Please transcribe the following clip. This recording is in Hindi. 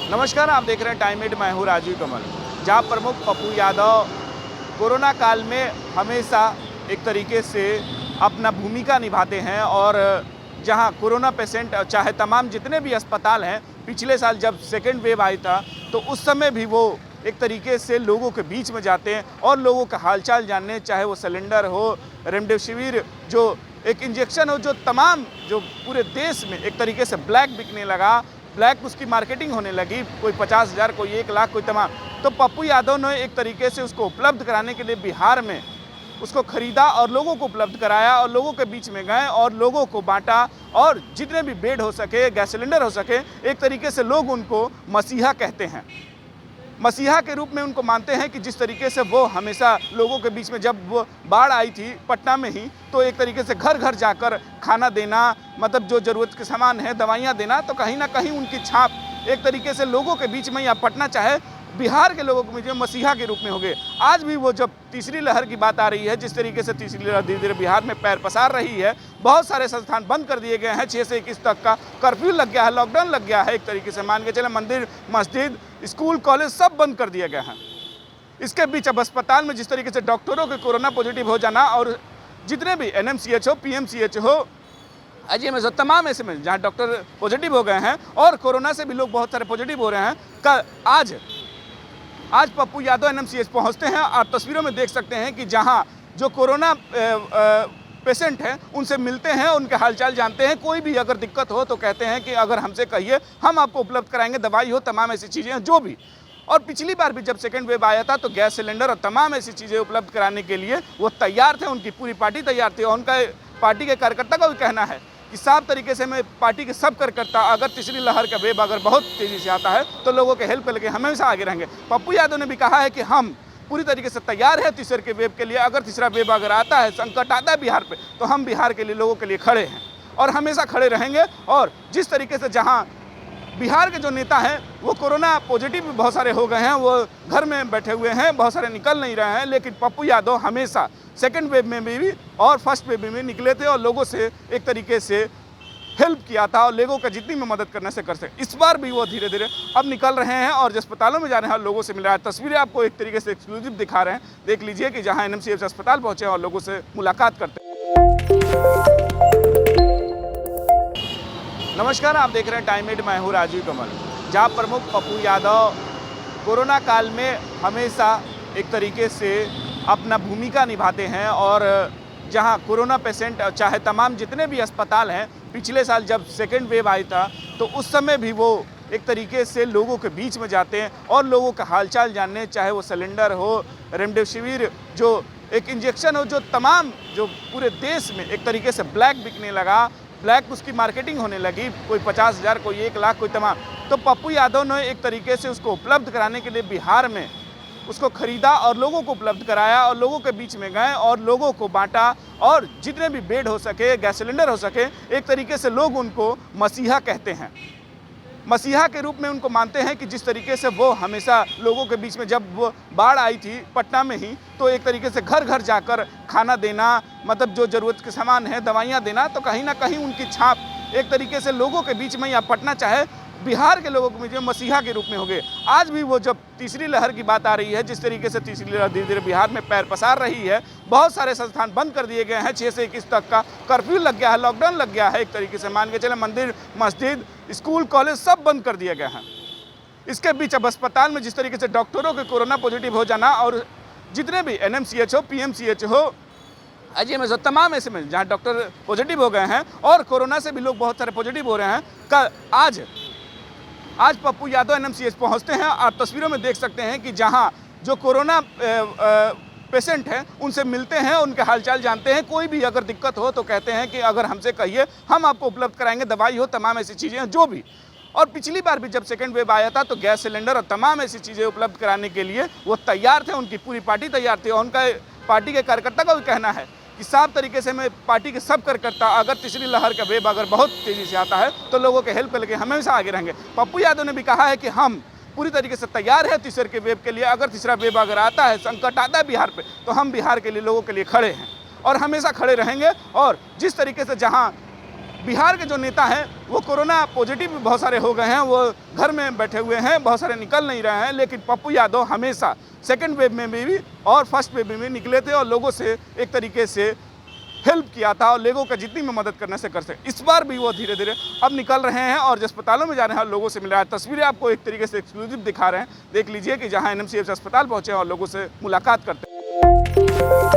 नमस्कार, आप देख रहे हैं टाइम 8। मैं हूँ राजीव कमल। जहाँ प्रमुख पप्पू यादव कोरोना काल में हमेशा एक तरीके से अपना भूमिका निभाते हैं और जहाँ कोरोना पेशेंट चाहे तमाम जितने भी अस्पताल हैं, पिछले साल जब सेकेंड वेव आई था तो उस समय भी वो एक तरीके से लोगों के बीच में जाते हैं और लोगों का हालचाल जानने, चाहे वो सिलेंडर हो, रेमडेसिविर जो एक इंजेक्शन हो, जो तमाम जो पूरे देश में एक तरीके से ब्लैक बिकने लगा, ब्लैक उसकी मार्केटिंग होने लगी, कोई 50,000, कोई 1 लाख, कोई तमाम। तो पप्पू यादव ने एक तरीके से उसको उपलब्ध कराने के लिए बिहार में उसको खरीदा और लोगों को उपलब्ध कराया और लोगों के बीच में गए और लोगों को बांटा और जितने भी बेड हो सके, गैस सिलेंडर हो सके, एक तरीके से लोग उनको मसीहा कहते हैं। मसीहा के रूप में उनको मानते हैं कि जिस तरीके से वो हमेशा लोगों के बीच में, जब वो बाढ़ आई थी पटना में ही, तो एक तरीके से घर घर जाकर खाना देना, मतलब जो ज़रूरत के सामान है, दवाइयाँ देना, तो कहीं ना कहीं उनकी छाप एक तरीके से लोगों के बीच में या पटना चाहे बिहार के लोगों के बीच में मसीहा के रूप में हो गए। आज भी वो जब तीसरी लहर की बात आ रही है, जिस तरीके से तीसरी लहर धीरे धीरे बिहार में पैर पसार रही है, बहुत सारे संस्थान बंद कर दिए गए हैं। 6 से 21 तक का कर्फ्यू लग गया है, लॉकडाउन लग गया है, एक तरीके से मान के चले मंदिर, मस्जिद, स्कूल, कॉलेज सब बंद कर दिए गए हैं। इसके बीच अब अस्पताल में जिस तरीके से डॉक्टरों के कोरोना पॉजिटिव हो जाना और जितने भी NMCH हो, PMCH हो, IGMS हो, तमाम ऐसे में जहाँ डॉक्टर पॉजिटिव हो गए हैं और कोरोना से भी लोग बहुत सारे पॉजिटिव हो रहे हैं। आज पप्पू यादव NMCH पहुंचते हैं। आप तस्वीरों में देख सकते हैं कि जहां जो कोरोना पेशेंट हैं उनसे मिलते हैं, उनके हालचाल जानते हैं। कोई भी अगर दिक्कत हो तो कहते हैं कि अगर हमसे कहिए, हम आपको उपलब्ध कराएंगे, दवाई हो, तमाम ऐसी चीज़ें हैं जो भी। और पिछली बार भी जब सेकेंड वेव आया था तो गैस सिलेंडर और तमाम ऐसी चीज़ें उपलब्ध कराने के लिए वो तैयार थे, उनकी पूरी पार्टी तैयार थी। और उनका पार्टी के कार्यकर्ता का भी कहना है कि साफ तरीके से मैं पार्टी के सब कार्यकर्ता, अगर तीसरी लहर का वेव अगर बहुत तेज़ी से आता है तो लोगों के हेल्प करके हमेशा आगे रहेंगे। पप्पू यादव ने भी कहा है कि हम पूरी तरीके से तैयार है तीसरे के वेव के लिए। अगर तीसरा वेव अगर आता है, संकट आता है बिहार पे, तो हम बिहार के लिए, लोगों के लिए खड़े हैं और हमेशा खड़े रहेंगे। और जिस तरीके से जहाँ बिहार के जो नेता हैं वो कोरोना पॉजिटिव भी बहुत सारे हो गए हैं, वो घर में बैठे हुए हैं, बहुत सारे निकल नहीं रहे हैं, लेकिन पप्पू यादव हमेशा सेकेंड वेव में भी और फर्स्ट वेव में भी निकले थे और लोगों से एक तरीके से हेल्प किया था और लोगों का जितनी भी मदद करने से कर सके। इस बार भी वो धीरे धीरे अब निकल रहे हैं और जो अस्पतालों में जा रहे हैं और लोगों से मिल रहा है। तस्वीरें आपको एक तरीके से एक्सक्लूसिव दिखा रहे हैं, देख लीजिए कि जहां NMCH अस्पताल पहुंचे और लोगों से मुलाकात करते हैं। नमस्कार, आप देख रहे हैं टाइम 8। मैं हूँ राजीव कमल। जहाँ प्रमुख पप्पू यादव कोरोना काल में हमेशा एक तरीके से अपना भूमिका निभाते हैं और जहाँ कोरोना पेशेंट चाहे तमाम जितने भी अस्पताल हैं, पिछले साल जब सेकेंड वेव आई था तो उस समय भी वो एक तरीके से लोगों के बीच में जाते हैं और लोगों का हालचाल जानने, चाहे वो सिलेंडर हो, रेमडेसिविर जो एक इंजेक्शन हो, जो तमाम जो पूरे देश में एक तरीके से ब्लैक बिकने लगा, ब्लैक उसकी मार्केटिंग होने लगी, कोई 50,000, कोई 1 लाख, कोई तमाम। तो पप्पू यादव ने एक तरीके से उसको उपलब्ध कराने के लिए बिहार में उसको खरीदा और लोगों को उपलब्ध कराया और लोगों के बीच में गए और लोगों को बांटा और जितने भी बेड हो सके, गैस सिलेंडर हो सके, एक तरीके से लोग उनको मसीहा कहते हैं। मसीहा के रूप में उनको मानते हैं कि जिस तरीके से वो हमेशा लोगों के बीच में, जब वो बाढ़ आई थी पटना में ही, तो एक तरीके से घर घर जाकर खाना देना, मतलब जो ज़रूरत के सामान है, दवाइयाँ देना, तो कहीं ना कहीं उनकी छाप एक तरीके से लोगों के बीच में या पटना चाहे बिहार के लोगों के बीच में मसीहा के रूप में हो गए। आज भी वो जब तीसरी लहर की बात आ रही है, जिस तरीके से तीसरी लहर धीरे धीरे बिहार में पैर पसार रही है, बहुत सारे संस्थान बंद कर दिए गए हैं। 6 से 21 तक का कर्फ्यू लग गया है, लॉकडाउन लग गया है, एक तरीके से मान के चले मंदिर, मस्जिद, स्कूल, कॉलेज सब बंद कर दिए गए हैं। इसके बीच अब अस्पताल में जिस तरीके से डॉक्टरों के कोरोना पॉजिटिव हो जाना और जितने भी NMCH हो, PMCH हो, IGMS हो, तमाम ऐसे में जहाँ डॉक्टर पॉजिटिव हो गए हैं और कोरोना से भी लोग बहुत सारे पॉजिटिव हो रहे हैं। आज पप्पू यादव NMCH पहुंचते हैं। आप तस्वीरों में देख सकते हैं कि जहां जो कोरोना पेशेंट हैं उनसे मिलते हैं, उनके हालचाल जानते हैं। कोई भी अगर दिक्कत हो तो कहते हैं कि अगर हमसे कहिए, हम आपको उपलब्ध कराएंगे, दवाई हो, तमाम ऐसी चीज़ें हैं जो भी। और पिछली बार भी जब सेकेंड वेव आया था तो गैस सिलेंडर और तमाम ऐसी चीज़ें उपलब्ध कराने के लिए वो तैयार थे, उनकी पूरी पार्टी तैयार थी। और उनका पार्टी के कार्यकर्ता का भी कहना है कि साफ तरीके से मैं पार्टी के सब कार्यकर्ता, अगर तीसरी लहर का वेव अगर बहुत तेज़ी से आता है तो लोगों के हेल्प करके हमेशा आगे रहेंगे। पप्पू यादव ने भी कहा है कि हम पूरी तरीके से तैयार है तीसरे के वेव के लिए। अगर तीसरा वेव अगर आता है, संकट आता है बिहार पे, तो हम बिहार के लिए, लोगों के लिए खड़े हैं और हमेशा खड़े रहेंगे। और जिस तरीके से जहाँ बिहार के जो नेता हैं वो कोरोना पॉजिटिव भी बहुत सारे हो गए हैं, वो घर में बैठे हुए हैं, बहुत सारे निकल नहीं रहे हैं, लेकिन पप्पू यादव हमेशा सेकंड वेव में भी और फर्स्ट वेव में भी निकले थे और लोगों से एक तरीके से हेल्प किया था और लोगों का जितनी में मदद करने से कर सके। इस बार भी वो धीरे धीरे अब निकल रहे हैं और अस्पतालों में जा रहे हैं और लोगों से मिल रहा है। तस्वीरें आपको एक तरीके से एक्सक्लूसिव दिखा रहे हैं, देख लीजिए कि जहां एनएमसीएच अस्पताल पहुंचे और लोगों से मुलाकात करते हैं।